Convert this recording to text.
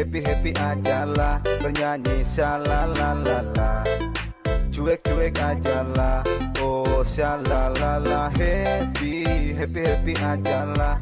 happy aja lah, bernyanyi shalalalala. Cuek aja lah, oh shalalalala. Happy aja lah,